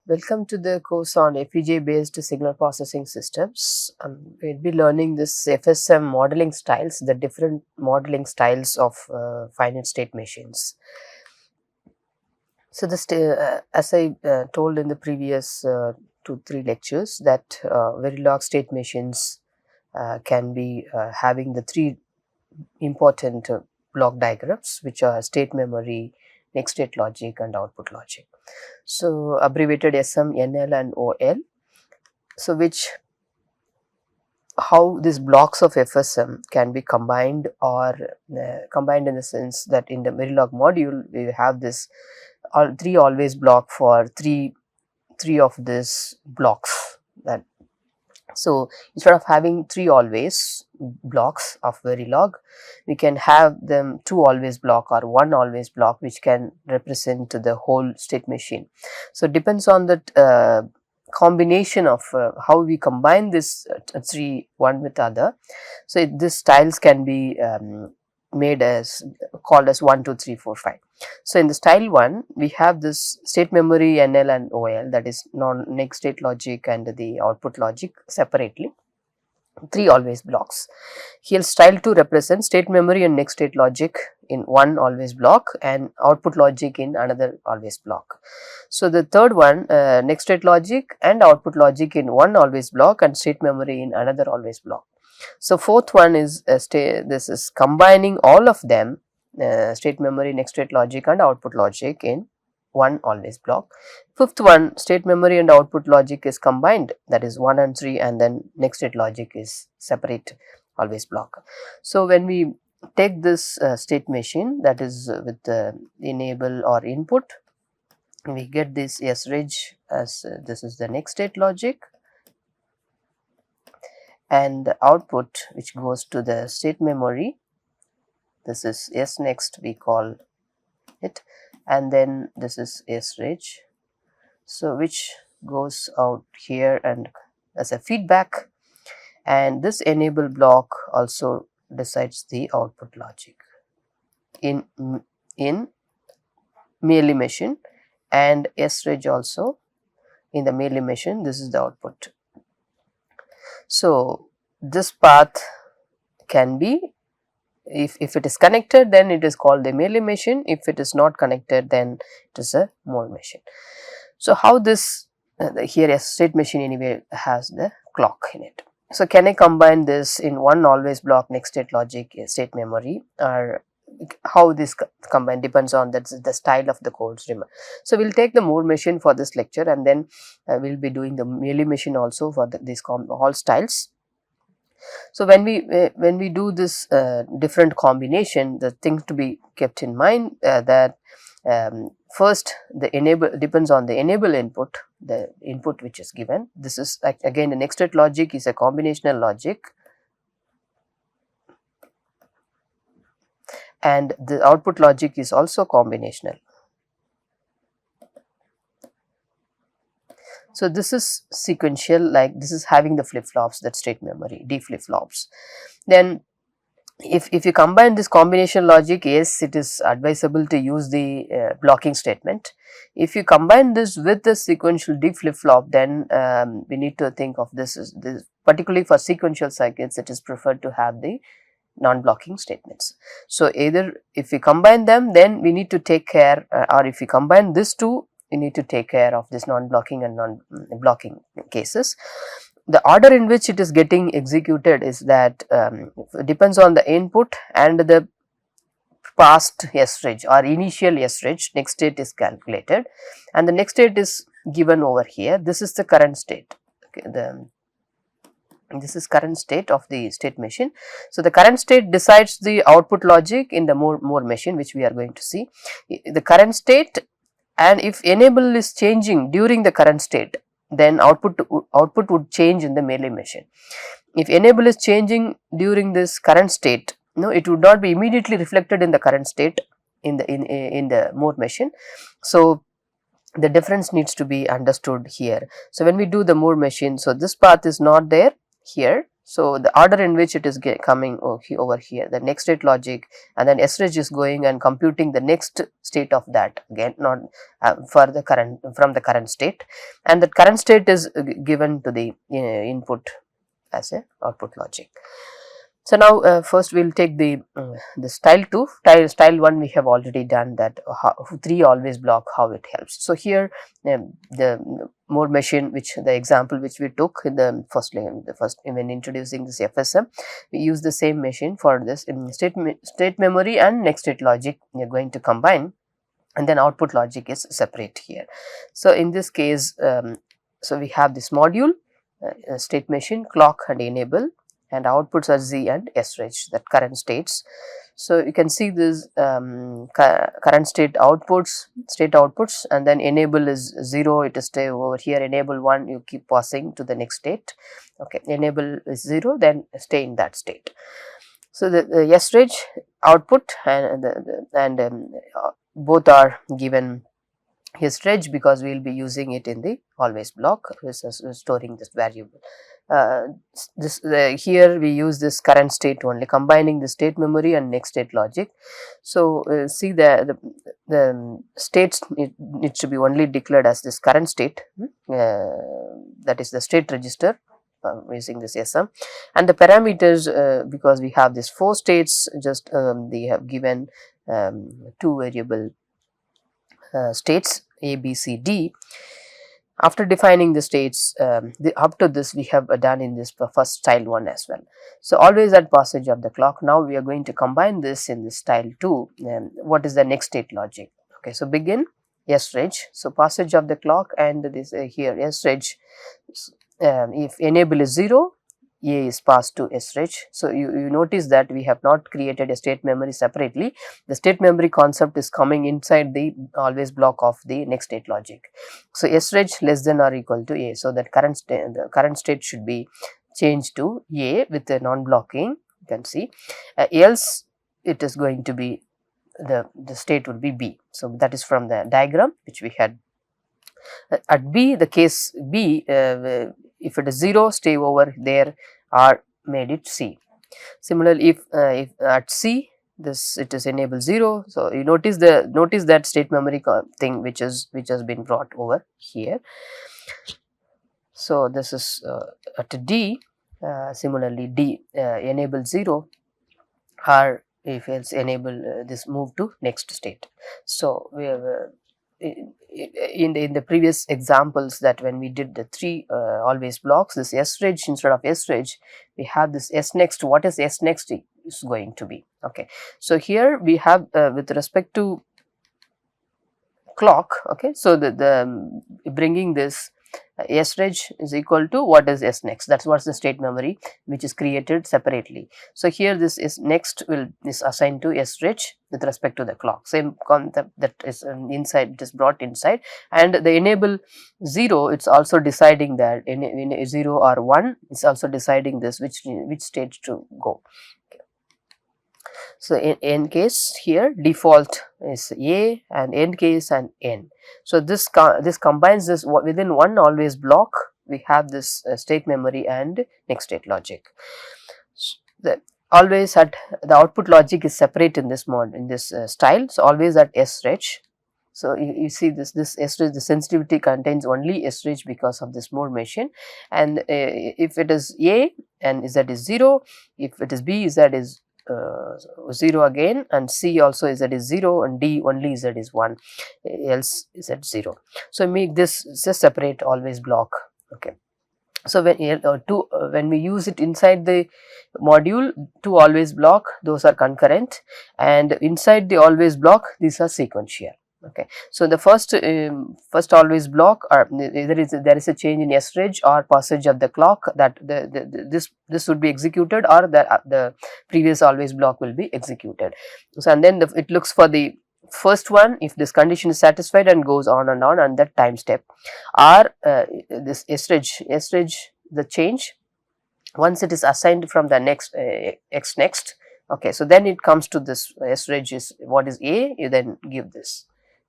Welcome to the course on FPGA based signal processing systems. We'll be learning this FSM modeling styles, the different modeling styles of finite state machines. So, as I told in the previous 2-3 lectures, that Verilog state machines can be having the three important block diagrams, which are state memory, next state logic, and output logic. So, abbreviated SM, NL, and OL. So, how these blocks of FSM can be combined, or combined in the sense that in the Verilog module we have this three always block for three of these blocks. That so instead of having three always blocks of Verilog, we can have them two always block or one always block, which can represent the whole state machine. So depends on that combination of how we combine this three one with other. So these styles can be made as called as 1, 2, 3, 4, 5. So in the style 1 we have this state memory NL and OL, that is next state logic and the output logic separately, three always blocks. Here style 2 represents state memory and next state logic in one always block and output logic in another always block. So the third one, next state logic and output logic in one always block and state memory in another always block. So fourth one is this is combining all of them, state memory, next state logic and output logic in one always block. Fifth one, state memory and output logic is combined, that is 1 and 3, and then next state logic is separate always block. So when we take this state machine, that is with the enable or input, we get this SRIG as this is the next state logic, and the output which goes to the state memory, this is S next we call it, and then this is SRIG, so which goes out here and as a feedback, and this enable block also decides the output logic in Mealy machine, and SRIG also in the Mealy machine, this is the output. So this path can be, if it is connected, then it is called the Mealy machine. If it is not connected, then it is a Moore machine. So how this here a state machine anyway has the clock in it. So can I combine this in one always block, next state logic, state memory, or how this combine depends on the style of the codes. So we'll take the Moore machine for this lecture, and then we'll be doing the Mealy machine also for these all styles. So when we do this different combination, the thing to be kept in mind that first the enable depends on the enable input, the input which is given. This is again the next state logic is a combinational logic, and the output logic is also combinational. So this is sequential, like this is having the flip-flops, that state memory, D flip-flops. Then if you combine this combination logic, yes, it is advisable to use the blocking statement. If you combine this with the sequential D flip-flop, then we need to think of this particularly for sequential circuits, it is preferred to have the non-blocking statements. So either if we combine them, then we need to take care, or if we combine this two, we need to take care of this non-blocking and non-blocking cases. The order in which it is getting executed is that depends on the input and the past SRIG or initial SRIG, next state is calculated, and the next state is given over here. This is the current state. Okay, this is current state of the state machine. So the current state decides the output logic in the Moore machine, which we are going to see. The current state, and if enable is changing during the current state, then output would change in the Mealy machine. If enable is changing during this current state, no, it would not be immediately reflected in the current state in the Moore machine. So the difference needs to be understood here. So when we do the Moore machine, so this path is not there here. So the order in which it is coming over here, the next state logic, and then SREG is going and computing the next state of that, again not for the current, from the current state, and the current state is given to the input as a output logic. So now first we will take the style 2. Style 1 we have already done that, 3 always block, how it helps. So here the mode machine, which the example which we took in the first when introducing this FSM, we use the same machine for this in state memory and next state logic we are going to combine, and then output logic is separate here. So in this case, so we have this module, state machine, clock and enable, and outputs are Z and SREG, that current states. So you can see this current state outputs, and then enable is 0, it is stay over here, enable 1, you keep passing to the next state. Okay, enable is 0, then stay in that state. So the SREG output and both are given SREG because we will be using it in the always block, storing this variable. Here we use this current state only, combining the state memory and next state logic. So see the states needs to be only declared as this current state, that is the state register, using this SM, and the parameters, because we have these 4 states, just they have given 2 variable states A, B, C, D. After defining the states, up to this we have done in this first style 1 as well. So always at passage of the clock. Now we are going to combine this in this style 2. What is the next state logic? Okay, so begin SREG. So passage of the clock, and this here SREG. If enable is 0, A is passed to SREG. So you notice that we have not created a state memory separately. The state memory concept is coming inside the always block of the next state logic. So SREG less than or equal to A. So that the current state should be changed to A with the non-blocking. You can see. Else it is going to be the state will be B. So that is from the diagram which we had. At B, the case B, if it is 0, stay over there, or made it C. Similarly, if at C, this it is enable 0. So you notice that state memory thing which has been brought over here. So this is at D. Similarly, D enable 0, or if it's enable this move to next state. So we have in the previous examples, that when we did the 3 always blocks, this SREG instead of SREG, we have this S next. What is S next is going to be? Okay, so here we have with respect to clock. Okay, so the bringing this SREG is equal to what is S next. That's what's the state memory which is created separately. So here this is next is assigned to SREG with respect to the clock. Same concept, that is inside, it is brought inside, and the enable 0, it's also deciding that in 0 or 1, it's also deciding this which stage to go. So in case here default is A, and end case and N. So this combines this within one always block. We have this state memory and next state logic. So always at the output logic is separate in this mode, in this style. So always at SREG. So you see this SREG, the sensitivity contains only SREG because of this mode machine, and if it is A and Z is 0, if it is B, Z is 0 again, and C also Z is 0, and D only Z is 1, else Z 0. So make this a separate always block. Okay. So when we use it inside the module, 2 always block, those are concurrent, and inside the always block, these are sequential. Okay, so the first always block, or there is a change in SREG or passage of the clock, that this would be executed, or the previous always block will be executed. So and then it looks for the first one if this condition is satisfied, and goes on and that time step, or this SREG the change once it is assigned from the next X next. Okay, so then it comes to this SREG is what is A, you then give this.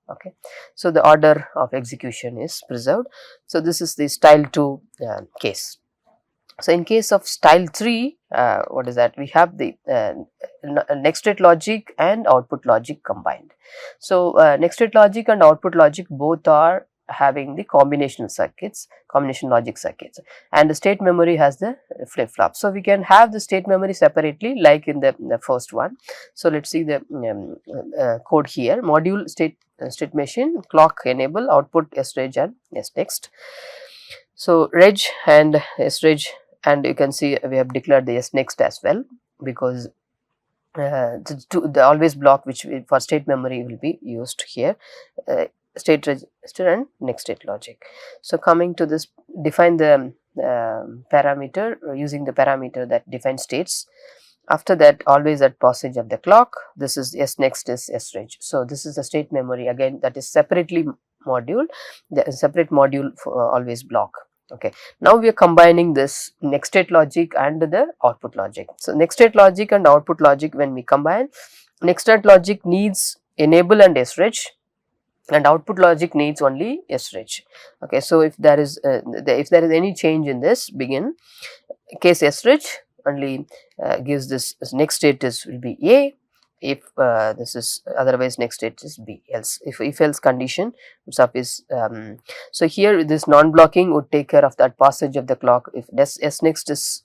Okay, so the order of execution is preserved. So this is the style 2 case. So in case of style 3, what is that? We have the next state logic and output logic combined. So next state logic and output logic both are having the combination logic circuits, and the state memory has the flip flop. So we can have the state memory separately like in the first one. So let's see the code here. Module state machine, clock enable, output SReg and SNext. So reg and SReg, and you can see we have declared the SNext as well, because the always block which for state memory will be used here, state register and next state logic. So coming to this, define the parameter using the parameter that defines states. After that, always at passage of the clock, this is SNext is SReg. So this is the state memory again, that is separately module, the separate module for always block. Okay, now we are combining this next state logic and the output logic. So next state logic and output logic, when we combine, next state logic needs enable and SReg, and output logic needs only SReg. Okay, so if there is any change in this begin case, SReg only gives this next state will be A. If this is otherwise, next state is B. Else, if else condition is so here this non blocking would take care of that passage of the clock. If SNext is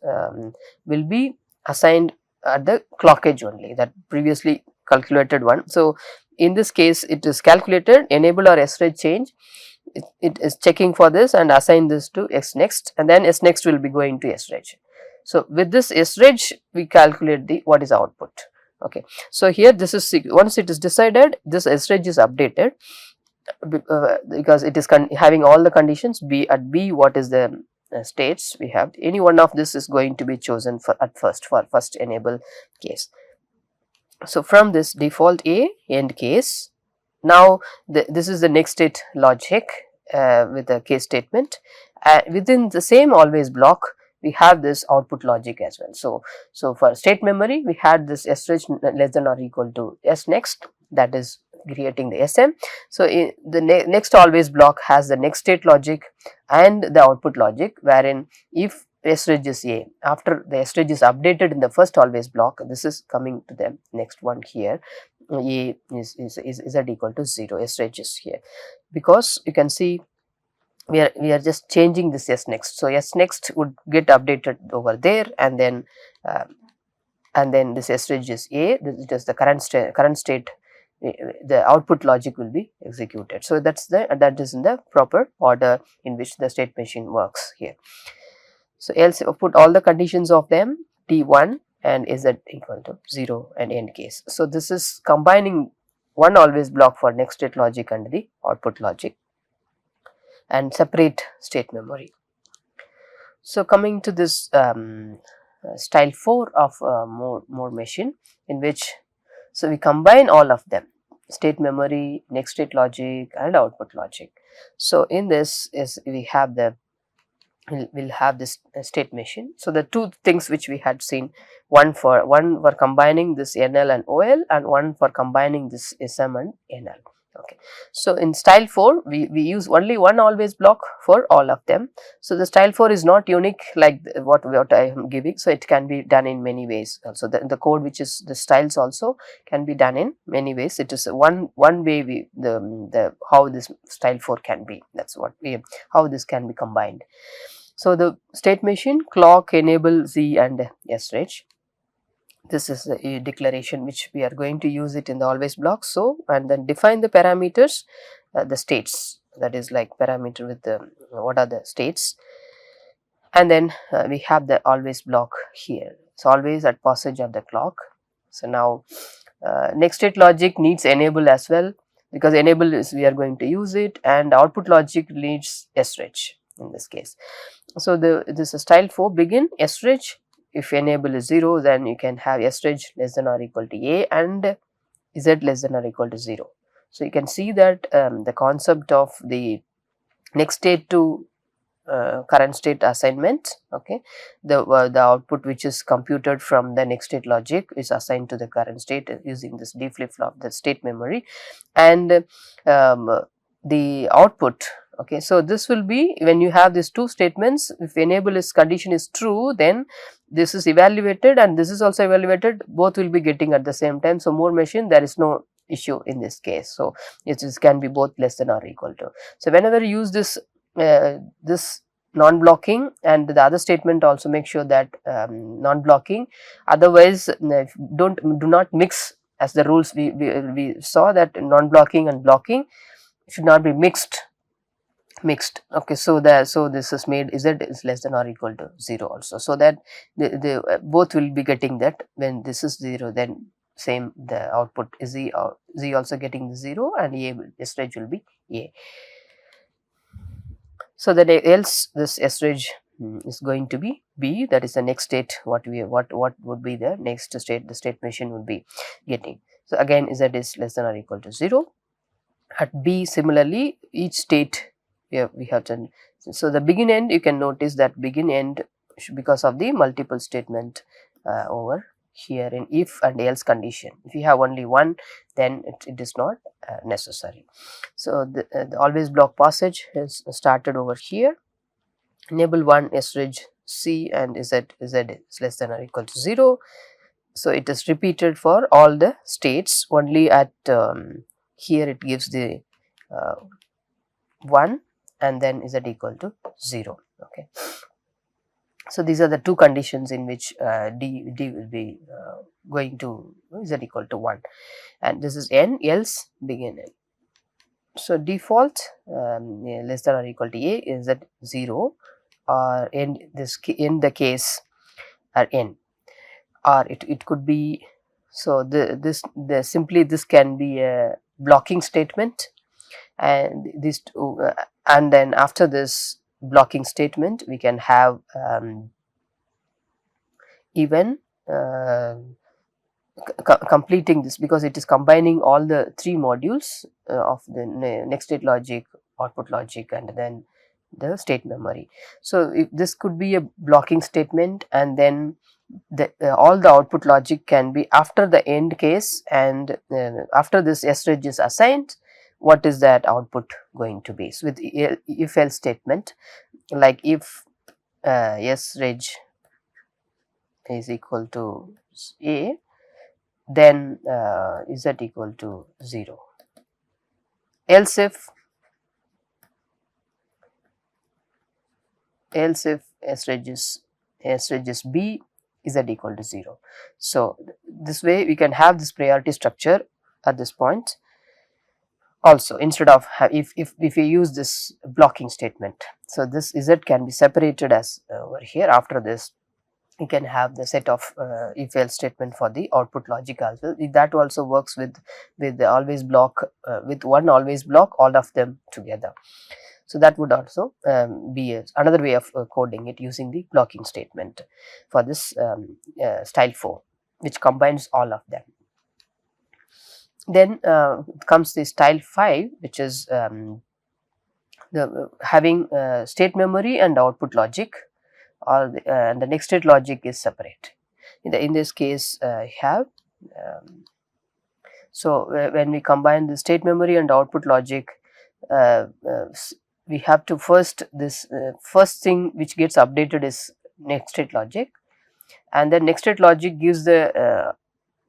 will be assigned at the clock edge only, that previously calculated one. So in this case, it is calculated, enable or SReg change, it is checking for this and assign this to SNext, and then SNext will be going to SReg. So with this SReg, we calculate the what is the output. Okay, so here this is, once it is decided, this SReg is updated because it is having all the conditions. B at B, what is the states we have, any one of this is going to be chosen for first enable case. So from this default A end case, now this is the next state logic with a case statement. Within the same always block, we have this output logic as well. So for state memory, we had this SReg less than or equal to SNext, that is creating the SM. So the next always block has the next state logic and the output logic, wherein if SReg is A, after the SReg is updated in the first always block, this is coming to the next one here, A is at equal to 0, SReg is here, because you can see we are just changing this SNext. So SNext would get updated over there, and then this SReg is A, this is just the current state, the output logic will be executed. So that is in the proper order in which the state machine works here. So else put all the conditions of them T1 and Z equal to 0 and end case. So this is combining one always block for next state logic and the output logic, and separate state memory. So coming to this style 4 of more machine, in which so we combine all of them, state memory, next state logic and output logic. So in this is we have we'll have this state machine. So the two things which we had seen, one for combining this NL and OL, and one for combining this SM and NL. Okay, so in style 4 we use only one always block for all of them. So the style 4 is not unique like what I am giving, so it can be done in many ways. Also the code which is the styles also can be done in many ways. It is one way the how this style 4 can be, that's what how this can be combined. So the state machine, clock, enable, Z and SReg. This is a declaration which we are going to use it in the always block. So and then define the parameters, the states, that is like parameter with the what are the states, and then we have the always block here. So always at passage of the clock. So now next state logic needs enable as well, because enable is we are going to use it, and output logic needs SReg in this case. So this is style 4 begin SReg. If enable is 0, then you can have SReg less than or equal to A and Z less than or equal to 0. So you can see that the concept of the next state to current state assignment, okay, the output which is computed from the next state logic is assigned to the current state using this D flip flop, the state memory, and the output Okay, so this will be when you have these two statements, if enable is condition is true, then this is evaluated and this is also evaluated, both will be getting at the same time. So more machine, there is no issue in this case. So it is can be both less than or equal to. So whenever you use this non-blocking, and the other statement also make sure that non-blocking, otherwise do not mix, as the rules we saw that non-blocking and blocking should not be mixed. Okay, so this is made z is less than or equal to 0 also, so that the both will be getting that when this is 0, then same the output is z, or z also getting the 0, and a sreg will be a. So that else this sreg is going to be b, that is the next state, what would be the next state the state machine would be getting. So again z is less than or equal to 0. At b similarly, each state we have done. So the begin end, you can notice that begin end, because of the multiple statement over here in if and else condition. If you have only one, then it is not necessary. So the always block passage is started over here. Enable 1 sreg c and z is less than or equal to 0. So it is repeated for all the states, only at here it gives the 1 and then z equal to 0. Okay. So these are the two conditions in which d will be going to z equal to 1, and this is n, else begin n. So default less than or equal to a is at 0, or in the case or n, or it could be. So simply this can be a blocking statement, and these two, and then after this blocking statement we can have even completing this, because it is combining all the three modules of the next state logic, output logic, and then the state memory. So if this could be a blocking statement, and then all the output logic can be after the end case, and after this sreg is assigned, what is that output going to be. So with if else statement, like if sreg is equal to a, then z equal to 0. Else if sreg is b, z equal to 0. So this way we can have this priority structure at this point also, instead of if we use this blocking statement. So this z can be separated as over here. After this you can have the set of if else statement for the output logic as well. That also works with the always block, with one always block all of them together. So that would also be another way of coding it, using the blocking statement for this style 4, which combines all of them. Then comes the style 5, which is having state memory and output logic, or the next state logic is separate. In this case have so when we combine the state memory and output logic, we have to first thing which gets updated is next state logic, and then next state logic gives the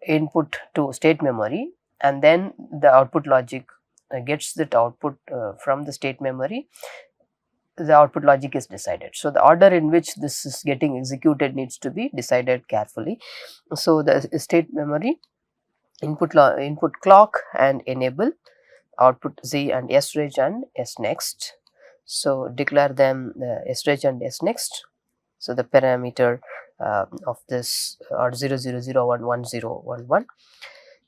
input to state memory, and then the output logic gets that output from the state memory. The output logic is decided. So the order in which this is getting executed needs to be decided carefully. So the state memory, input clock and enable, output z and sreg and snext. So declare them sreg and snext. So the parameter of this are 00011011.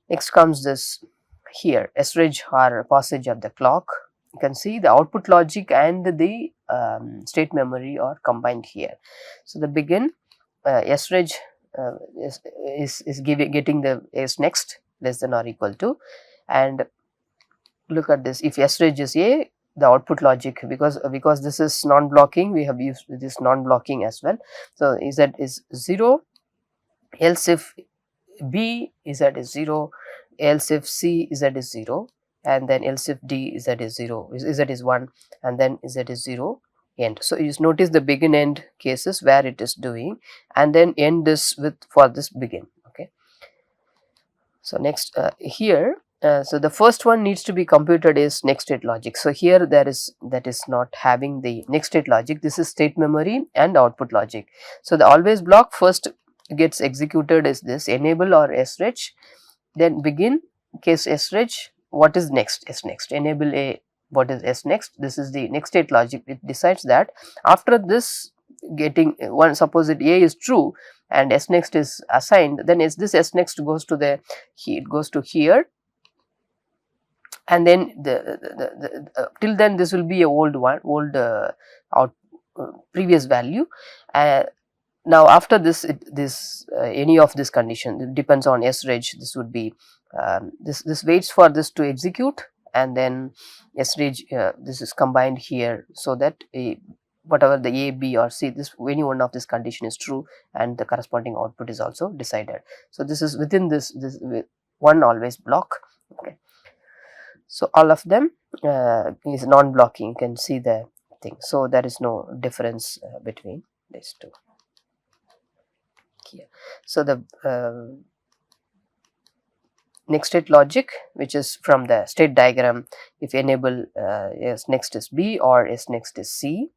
Next comes this here sreg or passage of the clock. You can see the output logic and the state memory are combined here. So the begin sreg is getting the snext less than or equal to, and look at this, if sreg is a, the output logic, because this is non-blocking, we have used this non-blocking as well. So z is 0, else if b z is 0, else if c z is 0, and then else if d z is 0, z is 1, and then z is 0, end. So you just notice the begin end cases where it is doing, and then end this with for this begin. Okay. So next here, so the first one needs to be computed is next state logic. So here that is not having the next state logic. This is state memory and output logic. So the always block first gets executed is this enable or sreg, then begin case sreg. What is next? S next. Enable a, what is S next? This is the next state logic. It decides that after this getting one, suppose that A is true and S next is assigned, then this S next goes to the, it goes to here, and then till then this will be a old one, old out previous value. Now after this, any of this condition, it depends on sreg, this would be this waits for this to execute, and then sreg this is combined here, so that whatever the A, B or C, this any one of this condition is true, and the corresponding output is also decided. So this is within this one always block. Okay. So all of them is non-blocking. You can see the thing. So there is no difference between these two. Here. So the next state logic, which is from the state diagram, if enable S next is B or S next is C.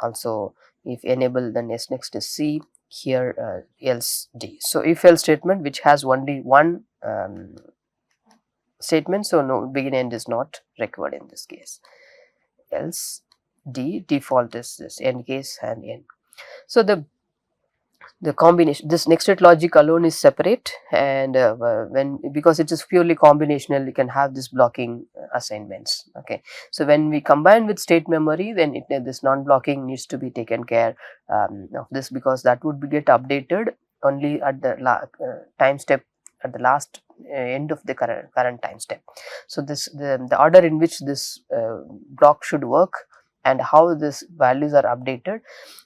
Also if enable, then S next is C, here else D. So if else statement which has only one statement, so no begin end is not required in this case. Else D, default is this end case and end. So the combination, this next state logic alone is separate, and when, because it is purely combinational, you can have this blocking assignments. Okay. So when we combine with state memory, then this non-blocking needs to be taken care of this, because that would get updated only at the time step, at the last end of the current time step. So this the order in which this block should work and how these values are updated.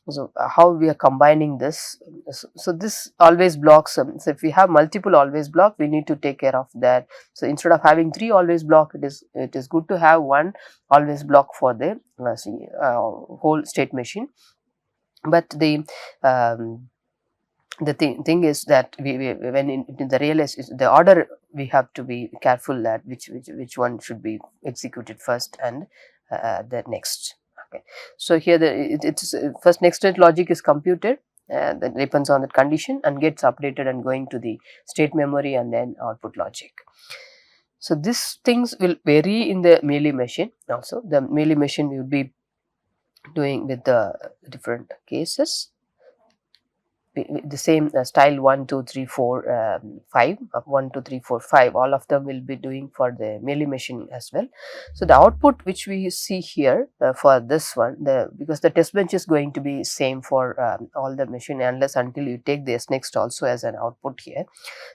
So how we are combining this. So this always blocks. So if we have multiple always block, we need to take care of that. So instead of having 3 always block, it is good to have one always block for the whole state machine. But the thing is that we when in the real the order, we have to be careful that which one should be executed first and the next. Okay. So here it's first next state logic is computed, that depends on that condition and gets updated and going to the state memory and then output logic. So these things will vary in the Mealy machine also. The Mealy machine will be doing with the different cases. The same style 1, 2, 3, 4, 5, 1, 2, 3, 4, 5, all of them will be doing for the Mealy machine as well. So the output which we see here for this one, because the test bench is going to be same for all the machine, unless until you take this next also as an output here.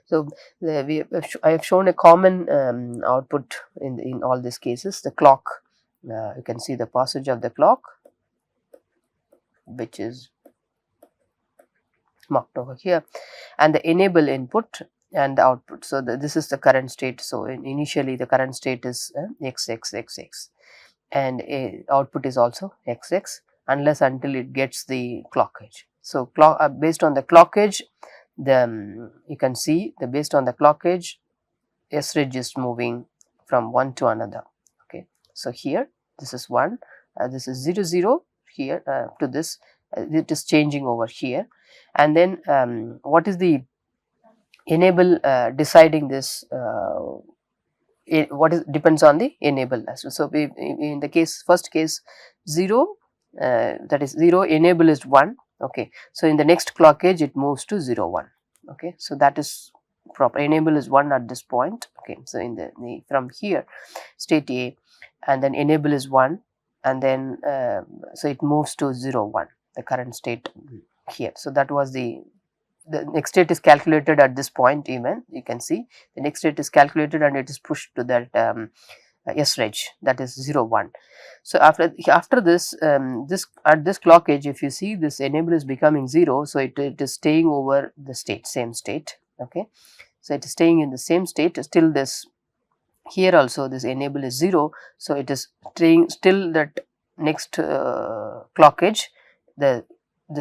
So I have shown a common output in all these cases. The clock, you can see the passage of the clock, which is marked over here, and the enable input and the output. So this is the current state. So initially the current state is XXXX, and output is also XX, unless until it gets the clock edge. So based on the clock edge, you can see the based on the clock edge, sreg is moving from one to another. Okay. So here this is 1, this is 0 0 here to this, it is changing over here. And then what is the enable deciding this, what is depends on the enable as well. So in the first case 0, that is 0, enable is 1. Okay. So in the next clock edge it moves to 0 1. Okay. So that is proper. Enable is 1 at this point. Okay. So in the from here state A, and then enable is 1, and then so it moves to 0 1, the current state here. So that was the next state is calculated at this point. Even you can see the next state is calculated and it is pushed to that sreg, that is 0 1. So after this this at this clock edge, if you see this enable is becoming 0, so it is staying over the state, same state. Okay. So it is staying in the same state till this here also this enable is 0, so it is staying still that next clock edge, the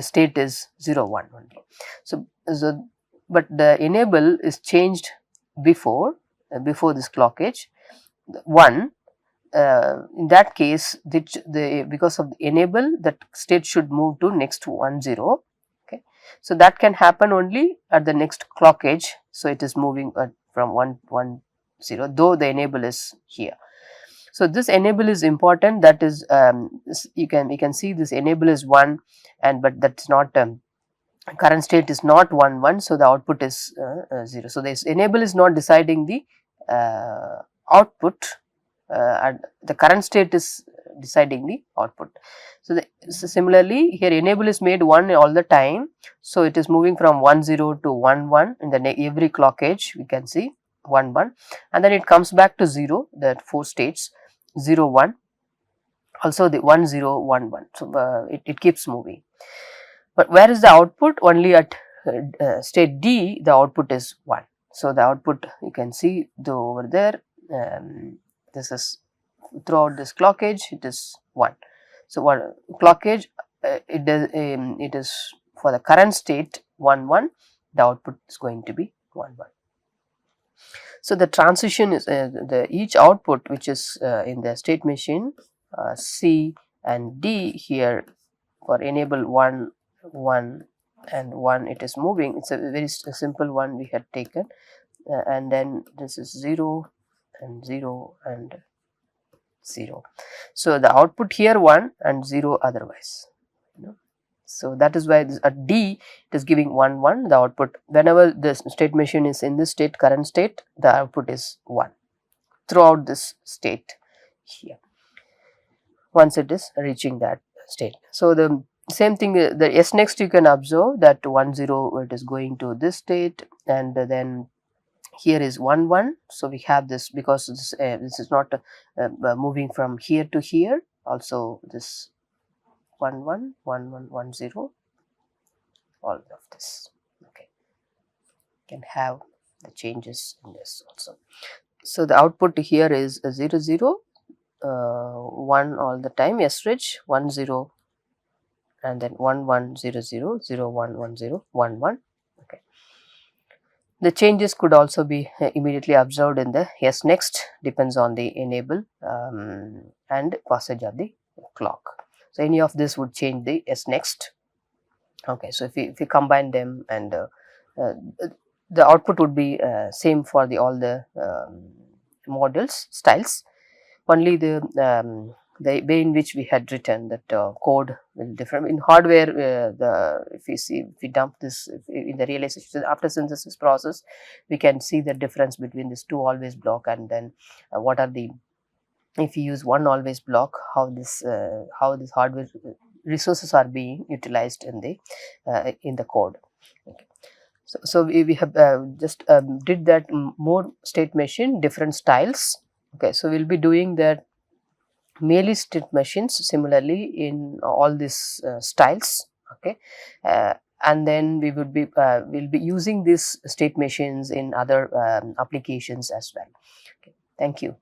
state is 0 1 only. So but the enable is changed before this clock edge 1. In that case, because of the enable, that state should move to next 1 0. Okay, so that can happen only at the next clock edge. So it is moving from 1 1 0, though the enable is here. So this enable is important. That is, you can see this enable is 1, and but that's not. Current state is not 1 1, so the output is 0. So this enable is not deciding the output, and the current state is deciding the output. So, similarly here enable is made 1 all the time, so it is moving from 1 0 to 1 1 in the every clock edge, we can see 1 1, and then it comes back to 0, that 4 states 0 1, also the 1 0 1 1. So it keeps moving. But where is the output? Only at state D the output is 1. So the output, you can see over there, this is throughout this clock edge, it is 1. So one clock edge, it is for the current state 1 1, the output is going to be 1 1. So the transition is each output which is in the state machine C and D here, for enable 1 1 and 1, it is moving. It's a very simple one we had taken, and then this is 0 and 0 and 0. So the output here 1 and 0 otherwise. So that is why this, at D it is giving 1 1, the output whenever the state machine is in this state, current state, the output is 1 throughout this state here, once it is reaching that state. So the same thing, the S next, you can observe that 1 0 it is going to this state, and then here is 1 1. So we have this, because this is not moving from here to here, also this 1 1 1 1 1 0, all of this. Okay, can have the changes in this also. So the output here is 0 0 1 all the time, S rich 1 0, and then 1 1 0 0 0 1 1 0 1 1. Okay, the changes could also be immediately observed in the S next, depends on the enable and passage of the clock. So any of this would change the S next. Okay, so if we combine them, and the output would be same for all the models styles, only the way in which we had written that code will differ. In hardware, if we dump this in the realization after synthesis process, we can see the difference between this 2 always block, and then what are the, if you use 1 always block, how this hardware resources are being utilized in the code. Okay. So we have just did that more state machine, different styles. Okay, so we'll be doing that Mealy state machines similarly in all these styles. Okay, and then we would be we'll be using these state machines in other applications as well. Okay, thank you.